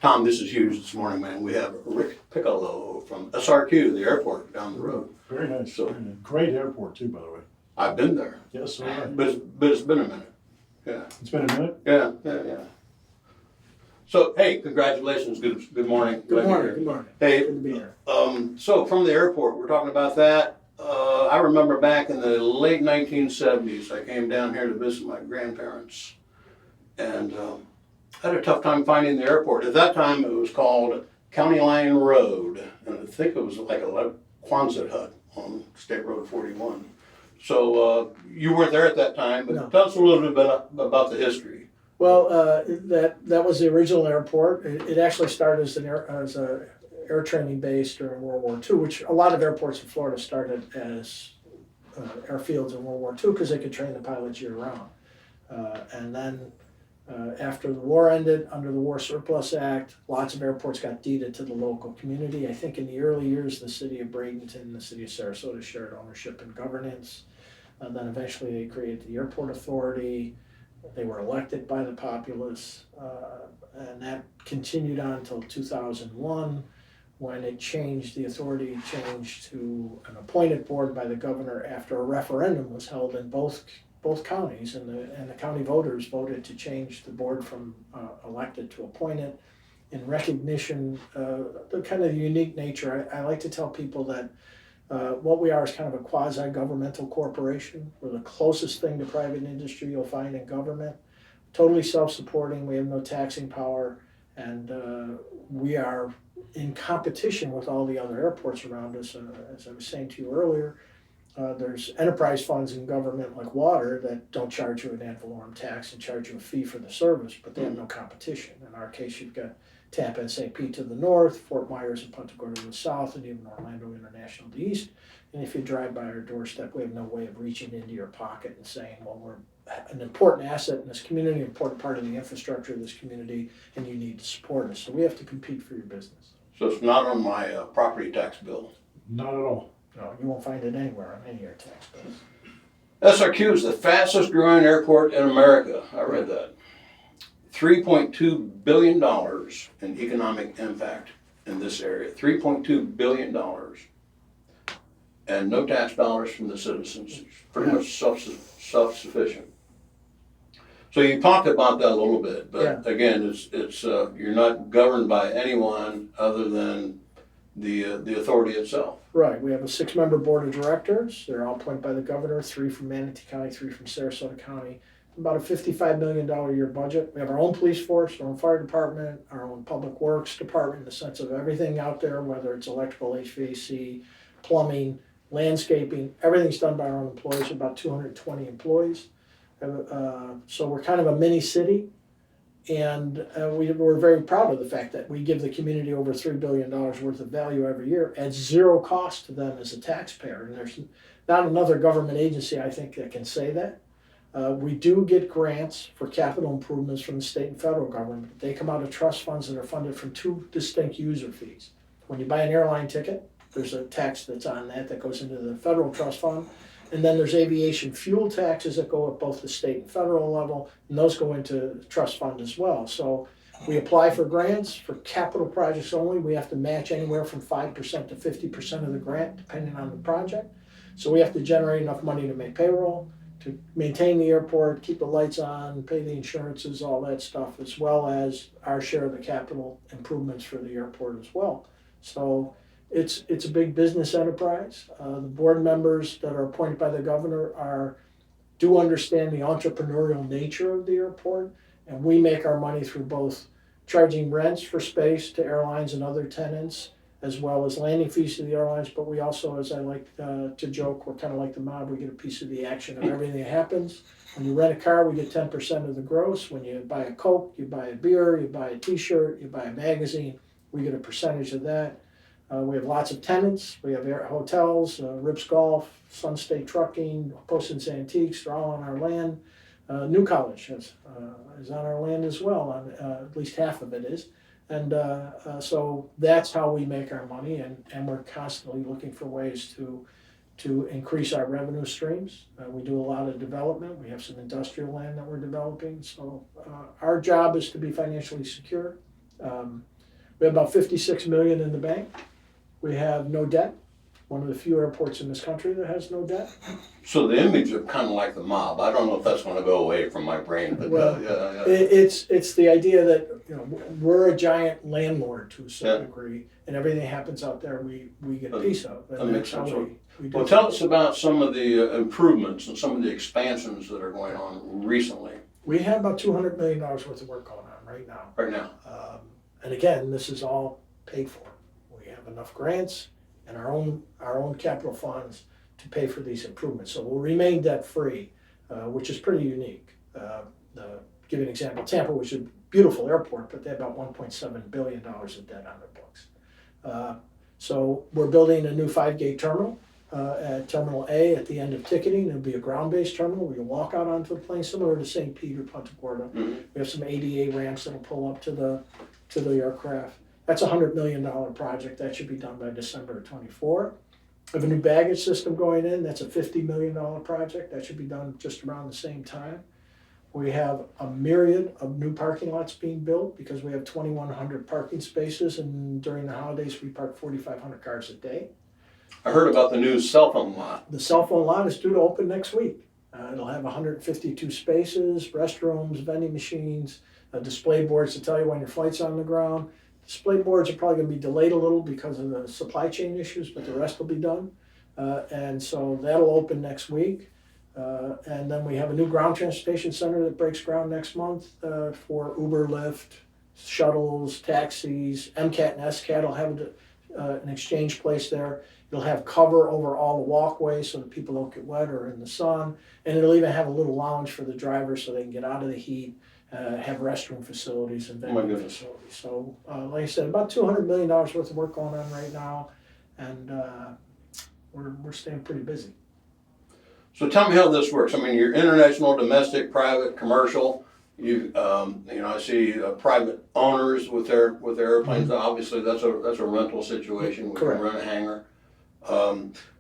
Tom, this is huge this morning, man. We have Rick Piccolo from SRQ, the airport down the road. Very nice. So- Very nice. Great airport too, by the way. I've been there, Yes, so have I. but it's been a minute. Yeah, It's been a minute. yeah. So, hey, congratulations. Good morning. Glad Good you're morning, here. good morning. Hey, Good to be here. So from the airport, we're talking about that. I remember back in the late 1970s, I came down here to visit my grandparents, and I had a tough time finding the airport. At that time, it was called County Line Road, and I think it was like a Quonset hut on State Road 41. So you weren't there at that time, but No. tell us a little bit about the history. Well, that was the original airport. It actually started as a air training base during World War II, which a lot of airports in Florida started as airfields in World War II because they could train the pilots year round. And then after the war ended, under the War Surplus Act, lots of airports got deeded to the local community. I think in the early years, the city of Bradenton, the city of Sarasota shared ownership and governance. And then eventually they created the airport authority. They were elected by the populace, and that continued on until 2001, when it changed. The authority changed to an appointed board by the governor after a referendum was held in both counties, and the county voters voted to change the board from elected to appointed in recognition the kind of unique nature. I like to tell people that what we are is kind of a quasi-governmental corporation. We're the closest thing to private industry you'll find in government. Totally self-supporting, we have no taxing power, and we are in competition with all the other airports around us. As I was saying to you earlier, there's enterprise funds in government like water that don't charge you an ad valorem tax and charge you a fee for the service, but they have no competition. In our case, you've got Tampa and St. Pete to the north, Fort Myers and Punta Gorda to the south, and even Orlando International to the east. And if you drive by our doorstep, we have no way of reaching into your pocket and saying, well, we're an important asset in this community, an important part of the infrastructure of this community, and you need to support us. So we have to compete for your business. So it's not on my property tax bill. Not at all. No, you won't find it anywhere on any of your tax bills. SRQ is the fastest growing airport in America. I read that. $3.2 billion in economic impact in this area. $3.2 billion. And no tax dollars from the citizens. It's pretty much self-sufficient. So you talked about that a little bit, but again, it's you're not governed by anyone other than the authority itself. Right, we have a 6-member board of directors. They're all appointed by the governor, 3 from Manatee County, 3 from Sarasota County. About a $55 million a year budget. We have our own police force, our own fire department, our own public works department, in the sense of everything out there, whether it's electrical, HVAC, plumbing, landscaping, everything's done by our own employees, about 220 employees. So we're kind of a mini city, and we're very proud of the fact that we give the community over $3 billion worth of value every year at zero cost to them as a taxpayer. And there's not another government agency, I think, that can say that. We do get grants for capital improvements from the state and federal government. They come out of trust funds that are funded from 2 distinct user fees. When you buy an airline ticket, there's a tax that's on that goes into the federal trust fund. And then there's aviation fuel taxes that go at both the state and federal level, and those go into the trust fund as well. So we apply for grants for capital projects only. We have to match anywhere from 5% to 50% of the grant, depending on the project. So we have to generate enough money to make payroll, to maintain the airport, keep the lights on, pay the insurances, all that stuff, as well as our share of the capital improvements for the airport as well. So it's a big business enterprise. The board members that are appointed by the governor do understand the entrepreneurial nature of the airport, and we make our money through both charging rents for space to airlines and other tenants, as well as landing fees to the airlines. But we also, as I like to joke, we're kind of like the mob. We get a piece of the action of everything that happens. When you rent a car, we get 10% of the gross. When you buy a Coke, you buy a beer, you buy a t-shirt, you buy a magazine, we get a percentage of that. We have lots of tenants. We have hotels, Rips Golf, Sun State Trucking, Poston's Antiques. They're all on our land. New College is on our land as well. At least half of it is. And so that's how we make our money, and we're constantly looking for ways to increase our revenue streams. We do a lot of development. We have some industrial land that we're developing. So our job is to be financially secure We have about 56 million in the bank. We have no debt. One of the few airports in this country that has no debt. So the image of kind of like the mob, I don't know if that's going to go away from my brain, but Well, yeah. It's the idea that, you know, we're a giant landlord to a certain Yeah. degree, and everything that happens out there, we get a piece of. That And makes that's how sense. we do Well, it. tell us about some of the improvements and some of the expansions that are going on recently, We have about $200 million worth of work going on right now. right now. And again, this is all paid for. We have enough grants and our own capital funds to pay for these improvements. So we'll remain debt-free, which is pretty unique. Give you an example, Tampa, which is a beautiful airport, but they have about $1.7 billion of debt on their books. So we're building a new 5-gate terminal at Terminal A at the end of ticketing. It'll be a ground-based terminal where you walk out onto the plane, similar to St. Pete or Punta Gorda. Mhm. We have some ADA ramps that'll pull up to the aircraft. That's a $100 million project. That should be done by December of '24. We have a new baggage system going in. That's a $50 million project. That should be done just around the same time. We have a myriad of new parking lots being built because we have 2,100 parking spaces, and during the holidays, we park 4,500 cars a day. I heard about the new cell phone lot. The cell phone lot is due to open next week. It'll have 152 spaces, restrooms, vending machines, display boards to tell you when your flight's on the ground. Display boards are probably going to be delayed a little because of the supply chain issues, but the rest will be done. And so that'll open next week. And then we have a new ground transportation center that breaks ground next month for Uber, Lyft, shuttles, taxis. MCAT and SCAT will have an exchange place there. It'll have cover over all the walkways so that people don't get wet or in the sun. And it'll even have a little lounge for the drivers so they can get out of the heat, have restroom facilities and Oh my vending goodness. facilities. So like I said, about $200 million worth of work going on right now. And we're staying pretty busy. So tell me how this works. I mean, you're international, domestic, private, commercial. You know, I see private owners with their airplanes. Obviously, that's a rental situation. We Correct. can rent a hangar.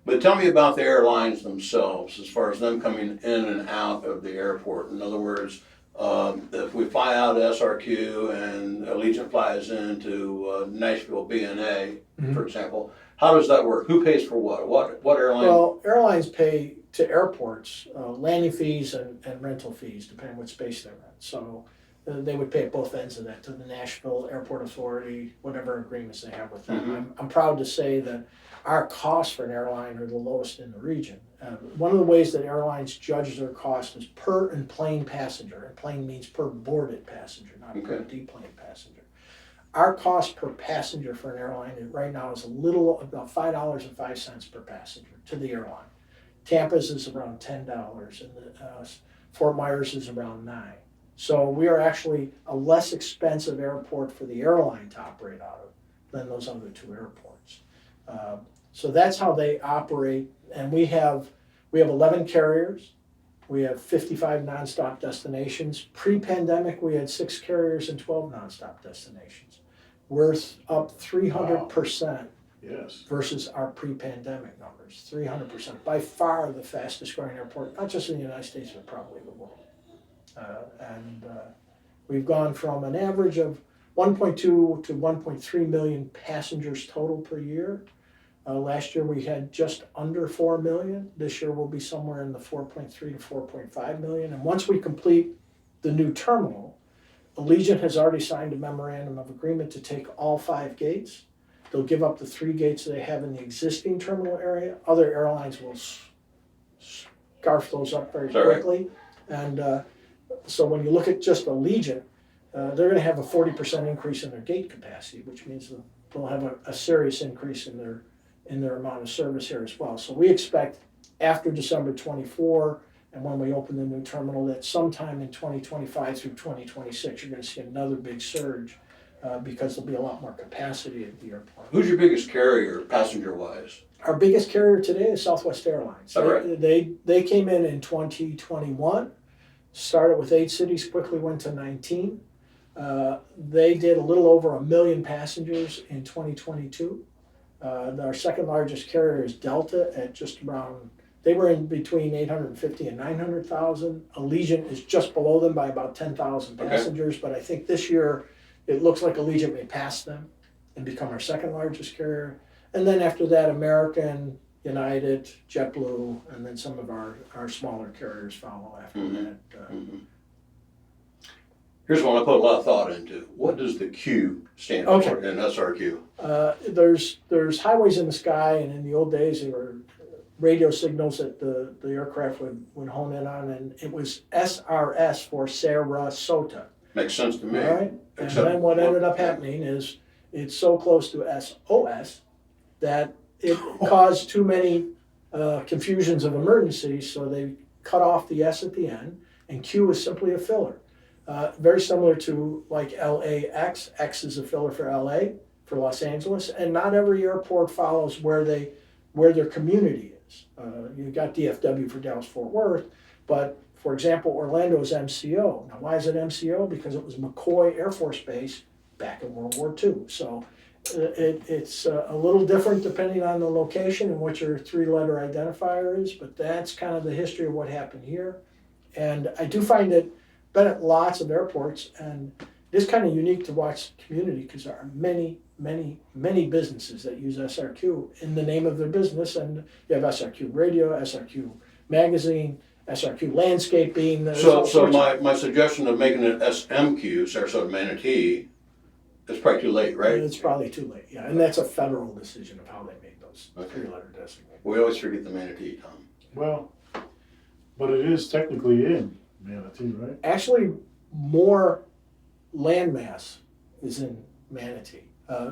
But tell me about the airlines themselves, as far as them coming in and out of the airport. In other words, if we fly out SRQ and Allegiant flies into Nashville BNA, for example, how does that work? Who pays for what? What airline? Well, airlines pay to airports landing fees and rental fees, depending on what space they're in. So they would pay at both ends of that to the Nashville Airport Authority, whatever agreements they have with them. I'm proud to say that our costs for an airline are the lowest in the region. One of the ways that airlines judge their cost is per enplaned passenger. Enplaned means per boarded passenger, not per deplaned passenger. Our cost per passenger for an airline right now is about $5.05 per passenger to the airline. Tampa's is around $10, and Fort Myers is around $9. So we are actually a less expensive airport for the airline to operate out of than those other two airports. So that's how they operate, and we have 11 carriers. We have 55 nonstop destinations. Pre-pandemic, we had 6 carriers and 12 nonstop destinations. We're up 300%. Yes. Versus our pre-pandemic numbers, 300%. By far the fastest growing airport, not just in the United States, but probably the world. We've gone from an average of 1.2 to 1.3 million passengers total per year. Last year we had just under 4 million. This year we'll be somewhere in the 4.3 to 4.5 million. And once we complete the new terminal, Allegiant has already signed a memorandum of agreement to take all 5 gates. They'll give up the 3 gates they have in the existing terminal area. Other airlines will scarf those up very quickly. And so when you look at just Allegiant, they're going to have a 40% increase in their gate capacity, which means they'll have a serious increase in their amount of service here as well. So we expect after December 24, and when we open the new terminal, that sometime in 2025 through 2026, you're going to see another big surge. Because there'll be a lot more capacity at the airport. Who's your biggest carrier, passenger-wise? Our biggest carrier today is Southwest Airlines. Oh, right. They came in 2021, started with 8 cities, quickly went to 19. They did a little over 1 million passengers in 2022. Our second largest carrier is Delta at just around, they were in between 850 and 900,000. Allegiant is just below them by about 10,000 passengers, but I think this year it looks like Allegiant may pass them and become our second largest carrier. And then after that, American, United, JetBlue, and then some of our smaller carriers follow after that. Here's one I put a lot of thought into. What does the Q stand for in SRQ? There's highways in the sky, and in the old days, there were radio signals that the aircraft would hone in on, and it was SRS for Sarasota. Makes sense to me. All right, and then what ended up happening is it's so close to SOS that it caused too many confusions of emergencies, so they cut off the S at the end, and Q is simply a filler. Very similar to like LAX. X is a filler for LA, for Los Angeles, and not every airport follows where their community is. You got DFW for Dallas-Fort Worth, but for example, Orlando is MCO. Now, why is it MCO? Because it was McCoy Air Force Base back in World War II. So it's a little different depending on the location and what your three-letter identifier is, but that's kind of the history of what happened here. And I do find it been at lots of airports, and it is kind of unique to watch the community because there are many businesses that use SRQ in the name of their business, and you have SRQ Radio, SRQ Magazine, SRQ Landscaping. So my suggestion of making it SMQ, Sarasota Manatee, is probably too late, right? It's probably too late, yeah, and that's a federal decision of how they made those three-letter designations. We always forget the Manatee, Tom. Well, but it is technically in Manatee, right? Actually, more landmass is in Manatee.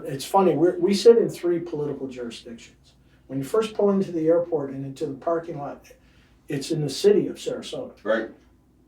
It's funny, we sit in 3 political jurisdictions. When you first pull into the airport and into the parking lot, it's in the city of Sarasota. Right.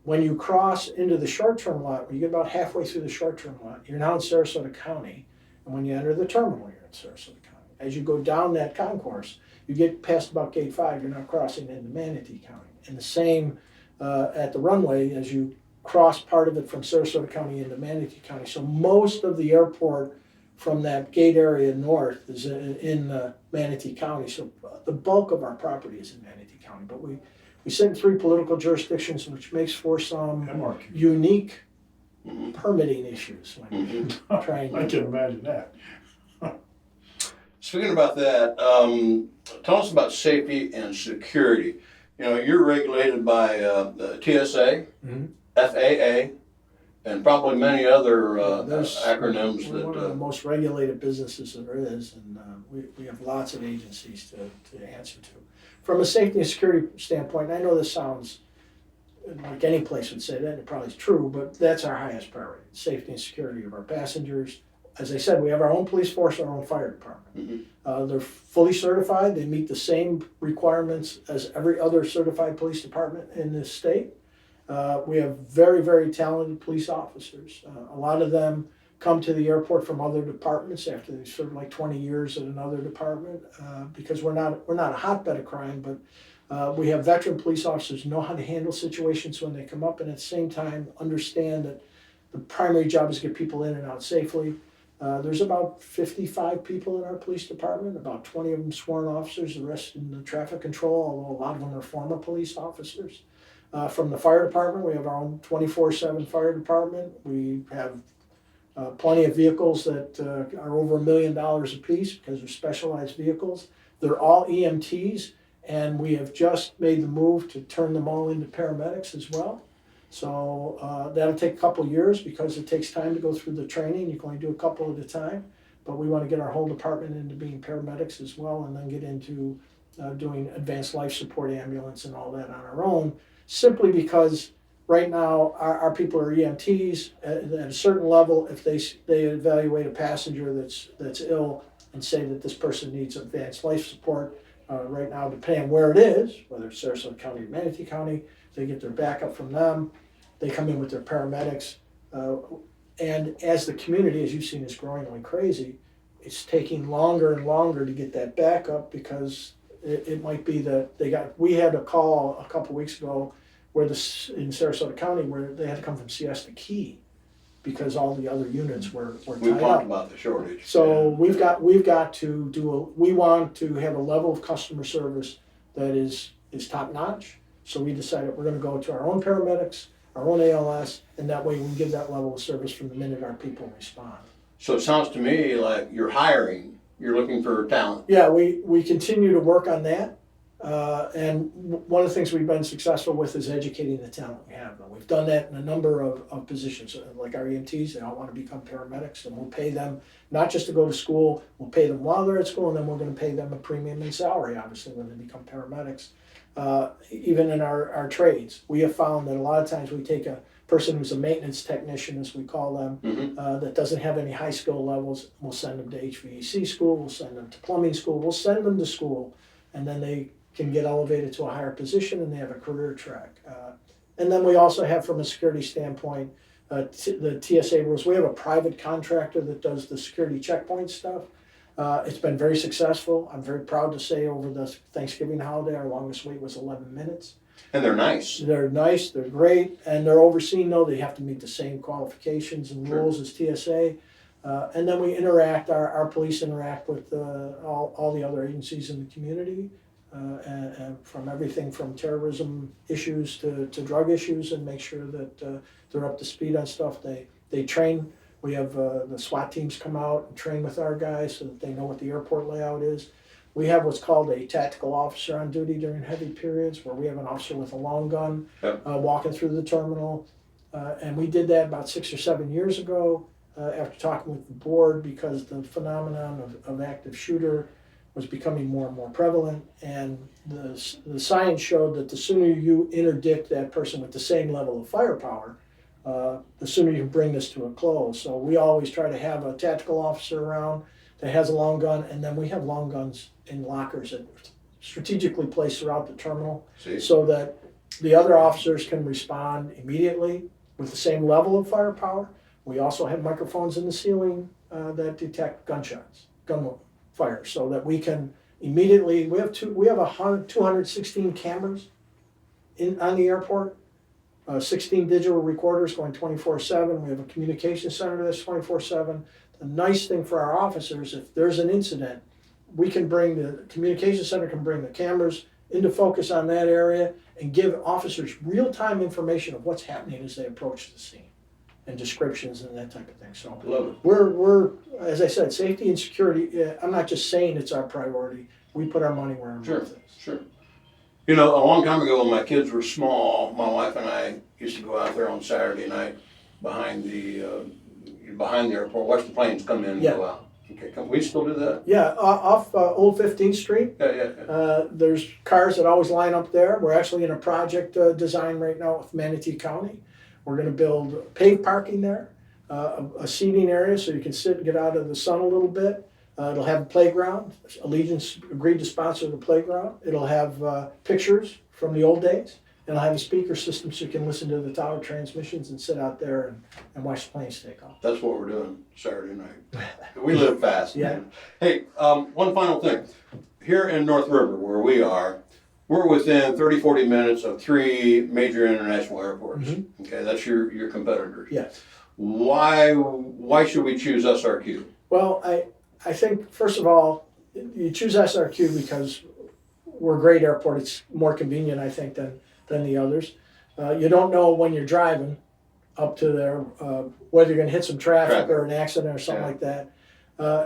When you cross into the short-term lot, when you get about halfway through the short-term lot, you're now in Sarasota County. And when you enter the terminal, you're in Sarasota County. As you go down that concourse, you get past about gate 5, you're now crossing into Manatee County. And the same at the runway as you cross part of it from Sarasota County into Manatee County. So most of the airport from that gate area north is in Manatee County. So the bulk of our property is in Manatee County. But we sit in 3 political jurisdictions, which makes for some MRQ. unique permitting issues when you're trying I can imagine that. Speaking about that, tell us about safety and security. You know, you're regulated by TSA, FAA, and probably many other acronyms. We're one of the most regulated businesses there is, and we have lots of agencies to answer to. From a safety and security standpoint, I know this sounds like any place would say that, and it probably is true, but that's our highest priority, safety and security of our passengers. As I said, we have our own police force, our own fire department. They're fully certified. They meet the same requirements as every other certified police department in this state. We have very talented police officers. A lot of them come to the airport from other departments after they've served like 20 years at another department because we're not a hotbed of crime, but we have veteran police officers who know how to handle situations when they come up, and at the same time understand that the primary job is to get people in and out safely. There's about 55 people in our police department, about 20 of them sworn officers, the rest in the traffic control, although a lot of them are former police officers. From the fire department, we have our own 24/7 fire department. We have plenty of vehicles that are over $1 million a piece because they're specialized vehicles. They're all EMTs, and we have just made the move to turn them all into paramedics as well. So that'll take a couple of years because it takes time to go through the training. You can only do a couple at a time, but we want to get our whole department into being paramedics as well, and then get into doing advanced life support ambulance and all that on our own, simply because right now our people are EMTs. At a certain level, if they evaluate a passenger that's ill and say that this person needs advanced life support, right now, depending on where it is, whether it's Sarasota County or Manatee County, they get their backup from them. They come in with their paramedics. And as the community, as you've seen, is growing like crazy, it's taking longer and longer to get that backup because it might be that we had a call a couple weeks ago in Sarasota County where they had to come from Siesta Key because all the other units were tied up. We've talked about the shortage. So we've got to we want to have a level of customer service that is top notch. So we decided we're going to go to our own paramedics, our own ALS, and that way we can give that level of service from the minute our people respond. So it sounds to me like you're hiring, you're looking for talent. Yeah, we continue to work on that. And one of the things we've been successful with is educating the talent we have. We've done that in a number of positions, like our EMTs. They all want to become paramedics, and we'll pay them not just to go to school, we'll pay them while they're at school, and then we're going to pay them a premium in salary, obviously, when they become paramedics. Even in our trades, we have found that a lot of times we take a person who's a maintenance technician, as we call them, that doesn't have any high skill levels. We'll send them to HVAC school, we'll send them to plumbing school, we'll send them to school, and then they can get elevated to a higher position and they have a career track. And then we also have, from a security standpoint, the TSA rules. We have a private contractor that does the security checkpoint stuff. It's been very successful. I'm very proud to say over the Thanksgiving holiday, our longest wait was 11 minutes. And they're nice. They're nice, they're great, and they're overseen though. They have to meet the same qualifications and rules as TSA. And then we interact, our police interact with all the other agencies in the community. And from everything from terrorism issues to drug issues, and make sure that they're up to speed on stuff. They train. We have the SWAT teams come out and train with our guys so that they know what the airport layout is. We have what's called a tactical officer on duty during heavy periods, where we have an officer with a long gun walking through the terminal. And we did that about 6 or 7 years ago after talking with the board, because the phenomenon of active shooter was becoming more and more prevalent, and the science showed that the sooner you interdict that person with the same level of firepower, the sooner you can bring this to a close. So we always try to have a tactical officer around that has a long gun, and then we have long guns in lockers that strategically placed throughout the terminal. So that the other officers can respond immediately with the same level of firepower. We also have microphones in the ceiling that detect gunshots, gun fire, so that we can immediately, we have 216 cameras on the airport, 16 digital recorders going 24/7. We have a communication center that's 24/7. The nice thing for our officers, if there's an incident, the communication center can bring the cameras into focus on that area and give officers real-time information of what's happening as they approach the scene, and descriptions and that type of thing. So Love it. we're as I said, safety and security. I'm not just saying it's our priority. We put our money where our mouth is. Sure. You know, a long time ago when my kids were small, my wife and I used to go out there on Saturday night behind the airport, watch the planes come in and go out. Okay, can we still do that? Yeah, off Old 15th Street. Yeah. There's cars that always line up there. We're actually in a project design right now with Manatee County. We're going to build paved parking there, a seating area so you can sit and get out of the sun a little bit. It'll have a playground. Allegiance agreed to sponsor the playground. It'll have pictures from the old days. It'll have a speaker system so you can listen to the tower transmissions and sit out there and watch the planes take off. That's what we're doing Saturday night. We live fast. Yeah. Man. Hey, one final thing. Here in North River, where we are, we're within 30, 40 minutes of 3 major international airports. Mm-hmm. Okay, that's your competitors. Yes. Why should we choose SRQ? Well, I think, first of all, you choose SRQ because we're a great airport. It's more convenient, I think, than the others. You don't know when you're driving up to there whether you're going to hit some traffic or an accident or something like that.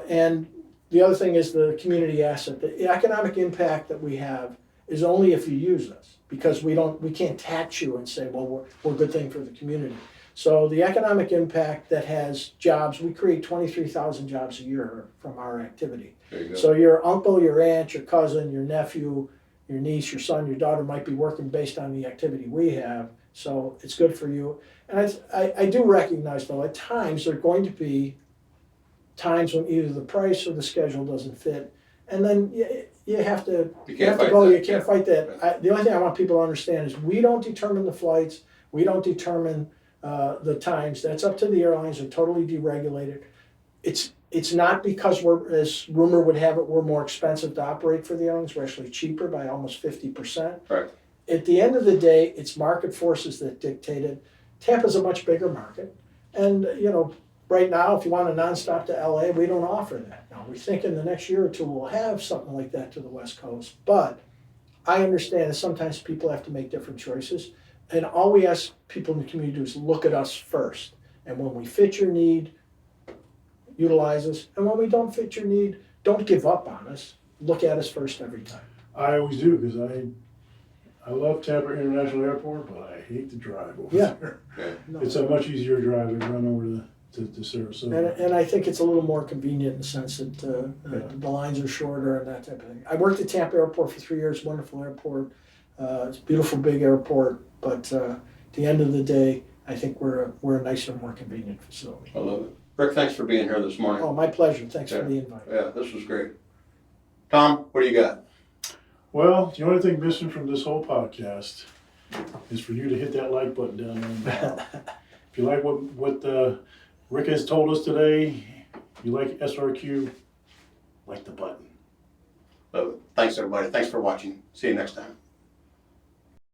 And the other thing is the community asset. The economic impact that we have is only if you use us, because we can't tax you and say, well, we're a good thing for the community. So the economic impact that has jobs, we create 23,000 jobs a year from our activity. There you go. So your uncle, your aunt, your cousin, your nephew, your niece, your son, your daughter might be working based on the activity we have. So it's good for you. And I do recognize, though, at times there are going to be times when either the price or the schedule doesn't fit. And then you have to go. You can't fight that. The only thing I want people to understand is we don't determine the flights. We don't determine the times. That's up to the airlines. They're totally deregulated. It's not because we're, as rumor would have it, we're more expensive to operate for the airlines. We're actually cheaper by almost 50%. Right. At the end of the day, it's market forces that dictate it. Tampa's a much bigger market. And, right now, if you want a nonstop to LA, we don't offer that. Now, we think in the next year or two we'll have something like that to the West Coast. But I understand that sometimes people have to make different choices. And all we ask people in the community to do is look at us first. And when we fit your need, utilize us. And when we don't fit your need, don't give up on us. Look at us first every time. I always do, because I love Tampa International Airport, but I hate to drive over Yeah. there. Okay. No. It's a much easier drive to run over to Sarasota. And I think it's a little more convenient in the sense that the lines are shorter and that type of thing. I worked at Tampa Airport for 3 years, wonderful airport. It's a beautiful big airport, but at the end of the day, I think we're a nicer, more convenient facility. I love it. Rick, thanks for being here this morning. Oh, my pleasure. Thanks Yeah. for the invite. Yeah, this was great. Tom, what do you got? Well, the only thing missing from this whole podcast is for you to hit that like button down there in the bottom. If you like what Rick has told us today, you like SRQ, like the button. Thanks, everybody. Thanks for watching. See you next time.